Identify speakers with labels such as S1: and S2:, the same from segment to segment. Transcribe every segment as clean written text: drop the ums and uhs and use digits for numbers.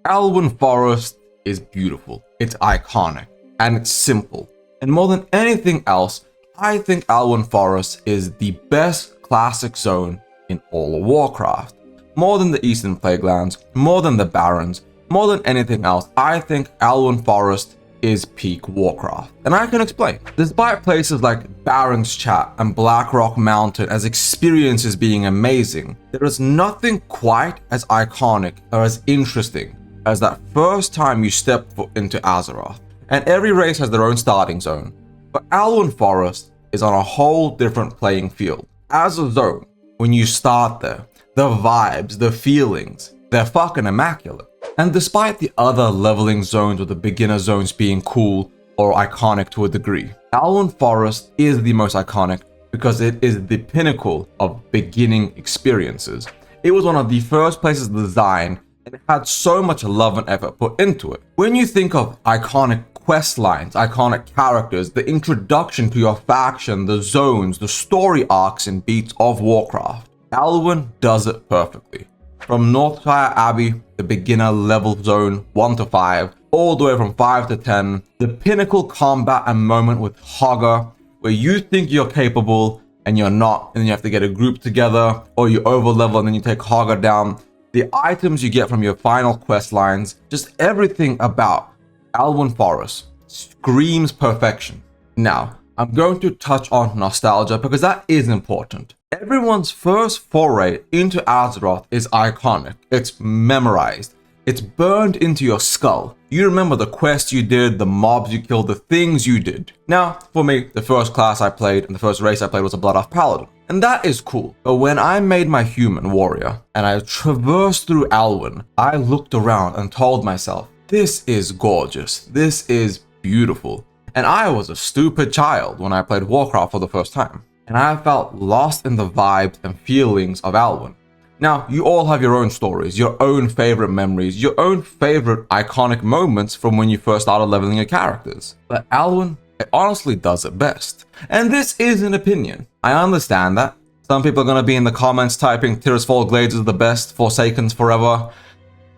S1: Elwynn Forest is beautiful, it's iconic, and it's simple. And more than anything else, I think Elwynn Forest is the best classic zone in all of Warcraft. More than the Eastern Plaguelands, more than the Barrens, more than anything else, I think Elwynn Forest is peak Warcraft. And I can explain. Despite places like Barrens Chat and Blackrock Mountain as experiences being amazing, there is nothing quite as iconic or as interesting as that first time you step foot into Azeroth. And every race has their own starting zone, but Elwynn Forest is on a whole different playing field. As a zone, when you start there, the vibes, the feelings, they're fucking immaculate. And despite the other leveling zones or the beginner zones being cool or iconic to a degree, Elwynn Forest is the most iconic because it is the pinnacle of beginning experiences. It was one of the first places designed and it had so much love and effort put into it. When you think of iconic quest lines, iconic characters, the introduction to your faction, the zones, the story arcs and beats of Warcraft, Elwynn does it perfectly. From Northshire Abbey, the beginner level zone 1 to 5, all the way from 5 to 10, the pinnacle combat and moment with Hogger, where you think you're capable and you're not, and then you have to get a group together, or you over level and then you take Hogger down, the items you get from your final quest lines, just everything about Elwynn Forest screams perfection. Now, I'm going to touch on nostalgia because that is important. Everyone's first foray into Azeroth is iconic. It's memorized. It's burned into your skull. You remember the quests you did, the mobs you killed, the things you did. Now, for me, the first class I played and the first race I played was a Blood Elf Paladin. And that is cool. But when I made my human warrior and I traversed through Elwynn, I looked around and told myself, this is gorgeous. This is beautiful. And I was a stupid child when I played Warcraft for the first time. And I felt lost in the vibes and feelings of Elwynn. Now, you all have your own stories, your own favorite memories, your own favorite iconic moments from when you first started leveling your characters. But Elwynn, it honestly does it best. And this is an opinion. I understand that. Some people are going to be in the comments typing, Tirisfal Glades is the best, Forsakens forever.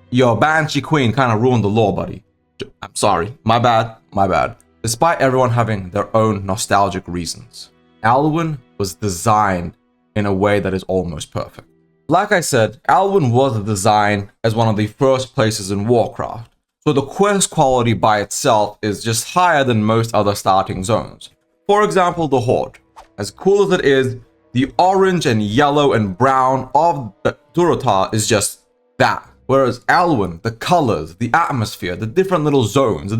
S1: Your Banshee Queen kind of ruined the lore, buddy. I'm sorry. My bad. My bad. Despite everyone having their own nostalgic reasons, Elwynn was designed in a way that is almost perfect. Like I said, Elwynn was designed as one of the first places in Warcraft, so the quest quality by itself is just higher than most other starting zones. For example, the Horde. As cool as it is, the orange and yellow and brown of Durotar is just that. Whereas Elwynn, the colors, the atmosphere, the different little zones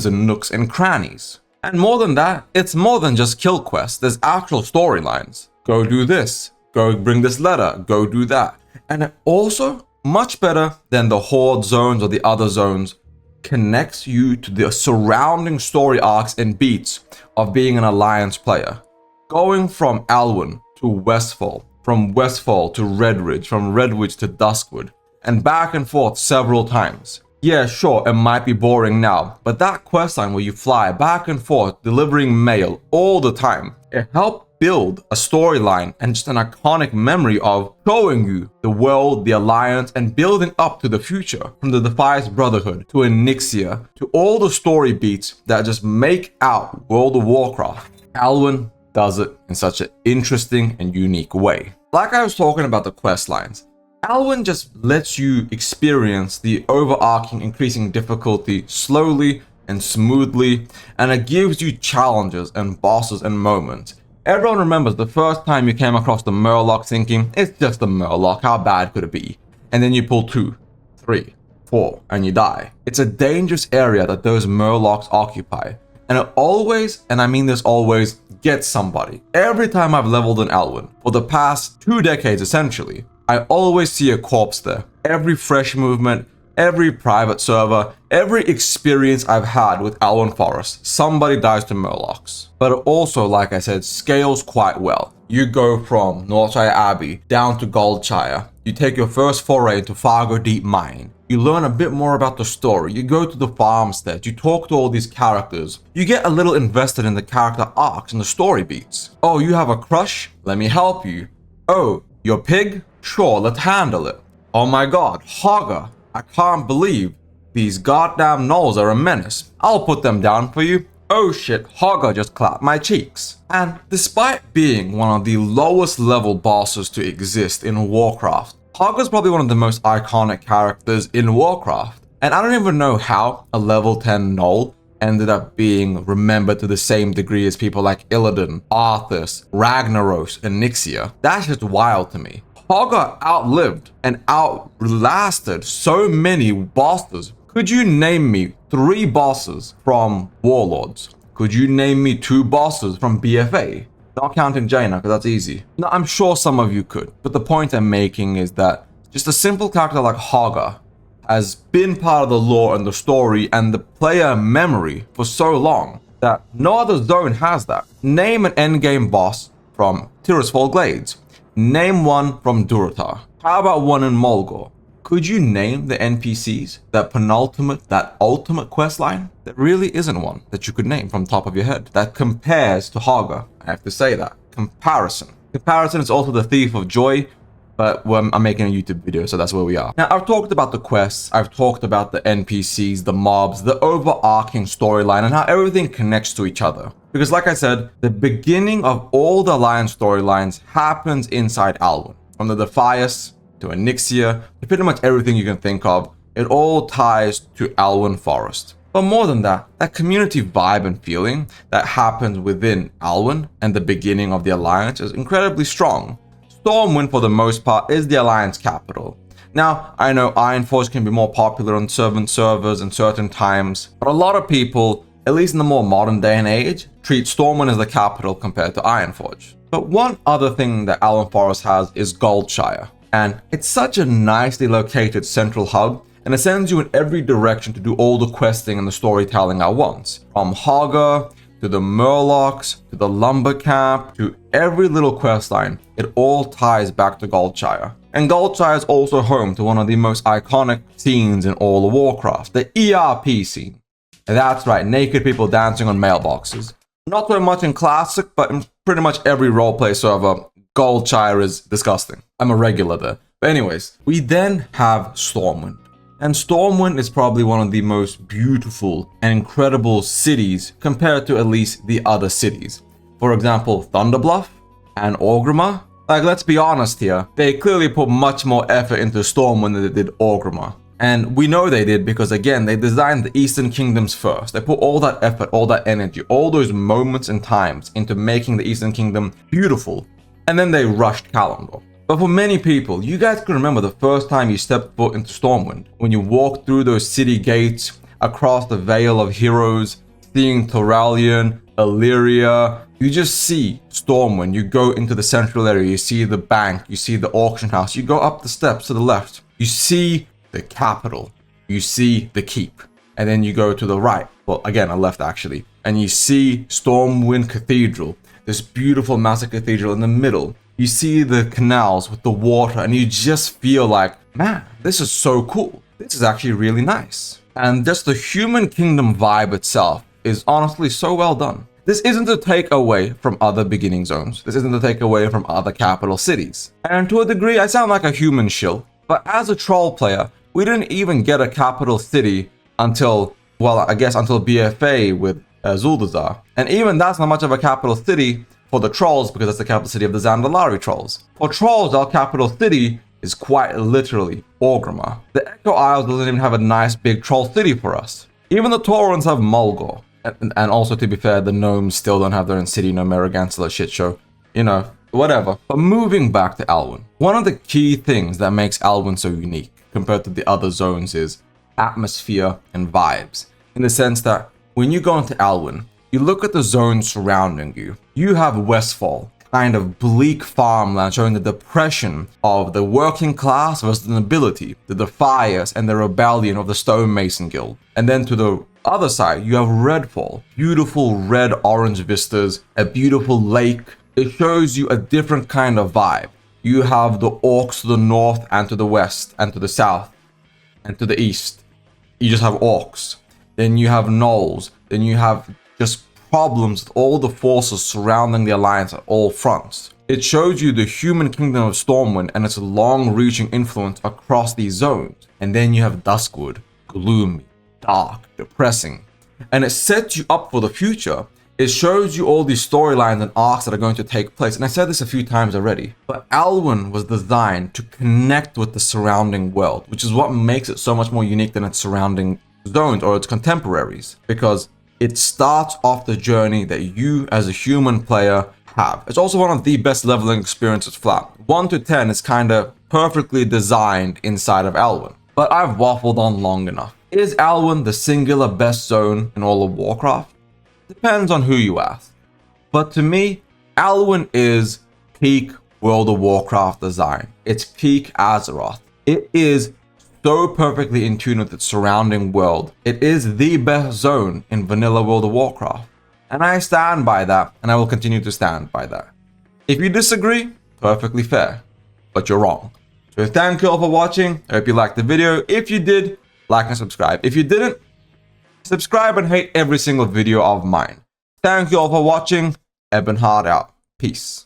S1: and nooks and crannies. And more than that, it's more than just kill quests, there's actual storylines. Go do this, go bring this letter, go do that. And it also, much better than the Horde zones or the other zones, connects you to the surrounding story arcs and beats of being an Alliance player. Going from Elwynn to Westfall, from Westfall to Redridge, from Redridge to Duskwood, and back and forth several times. Yeah, sure, it might be boring now, but that questline where you fly back and forth, delivering mail all the time, it helped build a storyline and just an iconic memory of showing you the world, the Alliance, and building up to the future, from the Defias Brotherhood to Onyxia, to all the story beats that just make out World of Warcraft. Elwynn does it in such an interesting and unique way. Like I was talking about the quest lines, Elwynn just lets you experience the overarching increasing difficulty slowly and smoothly, and it gives you challenges and bosses and moments. Everyone remembers the first time you came across the Murloc thinking, it's just a Murloc, how bad could it be? And then you pull 2, 3, 4, and you die. It's a dangerous area that those Murlocs occupy. And it always, and I mean this always, gets somebody. Every time I've leveled in Elwynn, for the past 2 decades essentially, I always see a corpse there. Every fresh movement, every private server, every experience I've had with Elwynn Forest, somebody dies to Murlocs. But it also, like I said, scales quite well. You go from Northshire Abbey down to Goldshire. You take your first foray into Fargo Deep Mine. You learn a bit more about the story. You go to the farmstead. You talk to all these characters. You get a little invested in the character arcs and the story beats. Oh, you have a crush? Let me help you. Oh, your pig? Sure, let's handle it. Oh my god, Hogger. I can't believe these goddamn gnolls are a menace. I'll put them down for you. Oh shit, Hogger just clapped my cheeks. And despite being one of the lowest level bosses to exist in Warcraft, Hogger's probably one of the most iconic characters in Warcraft. And I don't even know how a level 10 gnoll ended up being remembered to the same degree as people like Illidan, Arthas, Ragnaros, and Nixia. That's just wild to me. Hogger outlived and outlasted so many bosses. Could you name me 3 bosses from Warlords? Could you name me 2 bosses from BFA? Not counting Jaina, because that's easy. Now, I'm sure some of you could, but the point I'm making is that just a simple character like Hogger has been part of the lore and the story and the player memory for so long that no other zone has that. Name an endgame boss from Tirisfal Glades. Name one from Durotar. How about one in Mulgore? Could you name the NPCs, that penultimate, that ultimate questline? There really isn't one that you could name from top of your head that compares to Hogger. I have to say that. Comparison. Comparison is also the thief of joy, but I'm making a YouTube video, so that's where we are. Now, I've talked about the quests, I've talked about the NPCs, the mobs, the overarching storyline, and how everything connects to each other. Because like I said, the beginning of all the Alliance storylines happens inside Elwynn. From the Defias to Onyxia, to pretty much everything you can think of, it all ties to Elwynn Forest. But more than that, that community vibe and feeling that happens within Elwynn and the beginning of the Alliance is incredibly strong. Stormwind, for the most part, is the Alliance capital. Now, I know Ironforge can be more popular on certain servers in certain times, but a lot of people, at least in the more modern day and age, treat Stormwind as the capital compared to Ironforge. But one other thing that Elwynn Forest has is Goldshire. And it's such a nicely located central hub, and it sends you in every direction to do all the questing and the storytelling at once. From Hogger, to the Murlocs, to the Lumber Camp, to every little questline, it all ties back to Goldshire. And Goldshire is also home to one of the most iconic scenes in all of Warcraft, the ERP scene. And that's right, naked people dancing on mailboxes. Not so much in Classic, but in pretty much every roleplay server, Goldshire is disgusting. I'm a regular there. But anyways, we then have Stormwind. And Stormwind is probably one of the most beautiful and incredible cities compared to at least the other cities. For example, Thunderbluff and Orgrimmar. Like, let's be honest here, they clearly put much more effort into Stormwind than they did Orgrimmar. And we know they did because, again, they designed the Eastern Kingdoms first. They put all that effort, all that energy, all those moments and times into making the Eastern Kingdom beautiful. And then they rushed Kalimdor. But for many people, you guys can remember the first time you stepped foot into Stormwind, when you walked through those city gates, across the Vale of Heroes, seeing Toralion, Illyria. You just see Stormwind. You go into the central area, you see the bank, you see the auction house, you go up the steps to the left, you see the capital, you see the keep, and then you go to the right, well, again, a left actually, and you see Stormwind Cathedral, this beautiful massive cathedral in the middle. You see the canals with the water, and you just feel like, man, this is so cool. This is actually really nice. And just the human kingdom vibe itself is honestly so well done. This isn't to take away from other beginning zones. This isn't to take away from other capital cities. And to a degree, I sound like a human shill, but as a troll player, we didn't even get a capital city until, well, I guess until BFA with Zuldazar. And even that's not much of a capital city for the trolls, because that's the capital city of the Zandalari trolls. For trolls, our capital city is quite literally Orgrimmar. The Echo Isles doesn't even have a nice big troll city for us. Even the Taurans have Mulgore. And also, to be fair, the gnomes still don't have their own city, no Merrigansela shit show. You know, whatever. But moving back to Elwynn, one of the key things that makes Elwynn so unique compared to the other zones is atmosphere and vibes. In the sense that when you go into Elwynn, you look at the zones surrounding you. You have Westfall, kind of bleak farmland showing the depression of the working class versus the nobility, the Defiers and the rebellion of the Stonemason Guild. And then to the other side, you have Redfall, beautiful red-orange vistas, a beautiful lake. It shows you a different kind of vibe. You have the orcs to the north and to the west and to the south and to the east. You just have orcs. Then you have gnolls. Then you have just problems with all the forces surrounding the Alliance at all fronts. It shows you the human kingdom of Stormwind and its long-reaching influence across these zones. And then you have Duskwood, gloomy, dark, depressing. And it sets you up for the future. It shows you all these storylines and arcs that are going to take place. And I said this a few times already, but Elwynn was designed to connect with the surrounding world, which is what makes it so much more unique than its surrounding zones or its contemporaries, because it starts off the journey that you as a human player have. It's also one of the best leveling experiences flat. 1 to 10 is kind of perfectly designed inside of Elwynn. But I've waffled on long enough. Is Elwynn the singular best zone in all of Warcraft? Depends on who you ask. But to me, Elwynn is peak World of Warcraft design. It's peak Azeroth. It is so perfectly in tune with its surrounding world. It is the best zone in vanilla World of Warcraft. And I stand by that, and I will continue to stand by that. If you disagree, perfectly fair, but you're wrong. So thank you all for watching. I hope you liked the video. If you did, like and subscribe. If you didn't, subscribe and hate every single video of mine. Thank you all for watching. Ebonheart out. Peace.